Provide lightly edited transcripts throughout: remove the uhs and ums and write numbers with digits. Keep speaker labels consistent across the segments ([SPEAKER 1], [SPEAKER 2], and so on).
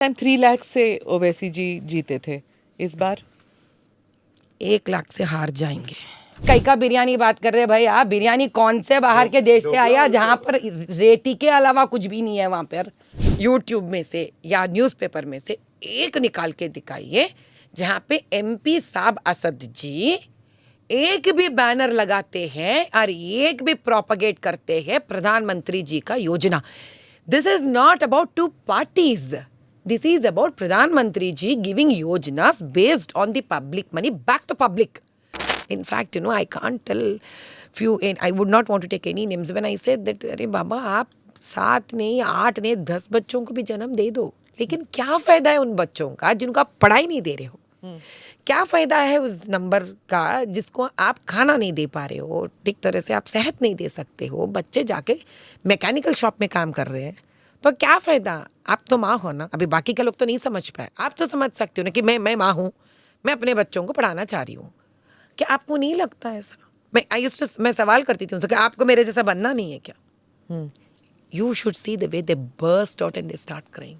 [SPEAKER 1] Time 3 lakh से ओवैसी जी जीते थे, इस बार
[SPEAKER 2] 1 लाख से हार जाएंगे। कई का बिरयानी बात कर रहे हैं भाई आप? बिरयानी कौन से बाहर के देश से आया जहां पर रेती के अलावा कुछ भी नहीं है? वहां पर यूट्यूब में से या न्यूज़पेपर में से एक निकाल के दिखाइए जहां पे एमपी साहब असद जी एक भी बैनर लगाते हैं और एक भी प्रोपगेट करते हैं प्रधानमंत्री जी का योजना। This is not about two parties, this is about Pradhan Mantri ji giving yojanas based on the public money back to public. In fact, you know, I can't tell few, and I would not want to take any names when I said that, अरे बाबा आप 7 नहीं 8 नहीं 10 बच्चों को भी जन्म दे दो, लेकिन क्या फ़ायदा है उन बच्चों का जिनको आप पढ़ाई नहीं दे रहे हो? क्या फ़ायदा है उस नंबर का जिसको आप खाना नहीं दे पा रहे हो, ठीक तरह से आप सेहत नहीं दे सकते हो? बच्चे जाके मैकेनिकल शॉप में काम कर रहे हैं, तो क्या फ़ायदा? आप तो माँ हो ना। अभी बाकी के लोग तो नहीं समझ पाए, आप तो समझ सकते हो ना कि मैं माँ हूँ, मैं अपने बच्चों को पढ़ाना चाह रही हूँ। क्या आपको नहीं लगता ऐसा? मैं सवाल करती थी उनसे कि आपको मेरे जैसा बनना नहीं है क्या? You should see the way they burst out and they start crying.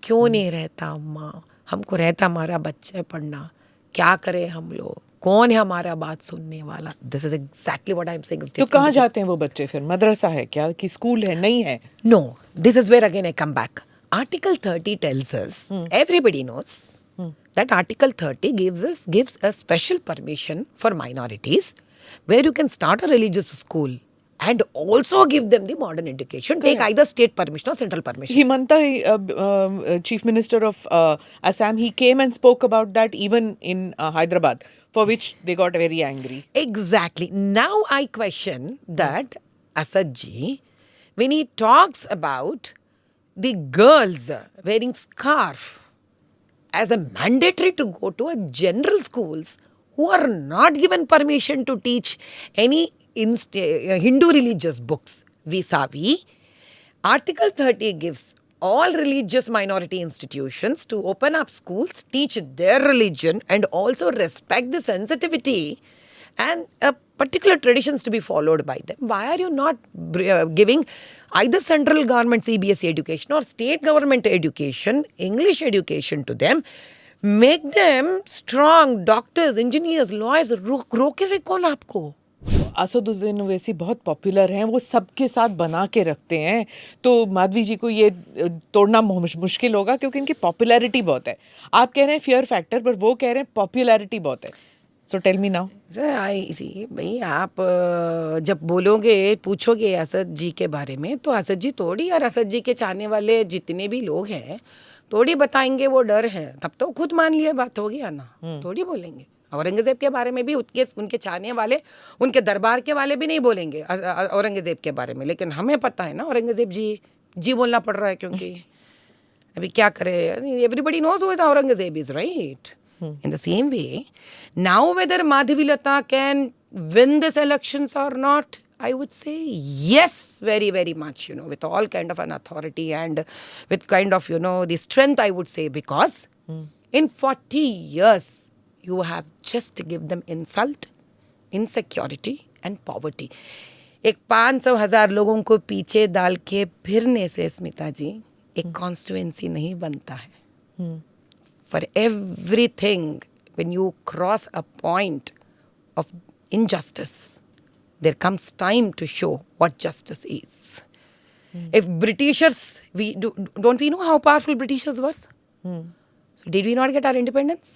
[SPEAKER 2] क्यों नहीं रहता अम्मा? हमको रहता हमारा बच्चा पढ़ना, क्या करें हम लोग? कौन है हमारा बात सुनने वाला? This is exactly what I am saying.
[SPEAKER 1] तो कहाँ जाते हैं वो बच्चे फिर? मदरसा है क्या कि स्कूल है? नहीं है।
[SPEAKER 2] No, this is where again I come back. Article 30 tells us, everybody knows that Article 30 gives a special permission for minorities where you can start a religious school and also give them the modern education. Take either state permission or central permission.
[SPEAKER 1] Himanta, Chief Minister of Assam, he came and spoke about that even in Hyderabad, for which they got very angry.
[SPEAKER 2] Exactly. Now I question that Asad ji, when he talks about the girls wearing scarf as a mandatory to go to a general schools who are not given permission to teach any Hindu religious books vis-a-vis, Article 30 gives all religious minority institutions to open up schools, teach their religion and also respect the sensitivity and particular traditions to be followed by them. Why are you not giving either central government CBSE education or state government education, English education to them? Make them strong doctors, engineers, lawyers. रोके रहे कौन आपको?
[SPEAKER 1] असदुद्दीन ओवैसी बहुत popular हैं, वो सबके साथ बना के रखते हैं, तो माधवी जी को ये तोड़ना मुश्किल होगा क्योंकि इनकी पॉपुलैरिटी बहुत है। आप कह रहे हैं फियर फैक्टर, पर वो कह रहे हैं पॉपुलैरिटी बहुत है। So tell me now.
[SPEAKER 2] भाई आप जब बोलोगे पूछोगे असद जी के बारे में तो असद जी थोड़ी, और असद जी के चाहने वाले जितने भी लोग हैं थोड़ी बताएंगे वो डर है, तब तो खुद मान लिया बात हो गया ना, थोड़ी बोलेंगे। औरंगज़ेब के बारे में भी उनके चाहने वाले, उनके दरबार के वाले भी नहीं बोलेंगे औरंगज़ेब के बारे में, लेकिन हमें पता है ना औरंगज़ेब जी बोलना पड़ रहा है क्योंकि अभी क्या करे, everybody knows who is Aurangzeb is right. In the same way, now whether Madhavi Lata can win this elections or not, I would say yes, very, very much, you know, with all kind of an authority and with kind of, you know, the strength, I would say, because in 40 years, you have just give them insult, insecurity and poverty. एक 500,000 लोगों को पीछे डाल के फिरने से स्मिता जी एक constituency नहीं बनता है। For everything, when you cross a point of injustice, there comes time to show what justice is. If Britishers, don't we know how powerful Britishers were? So did we not get our independence?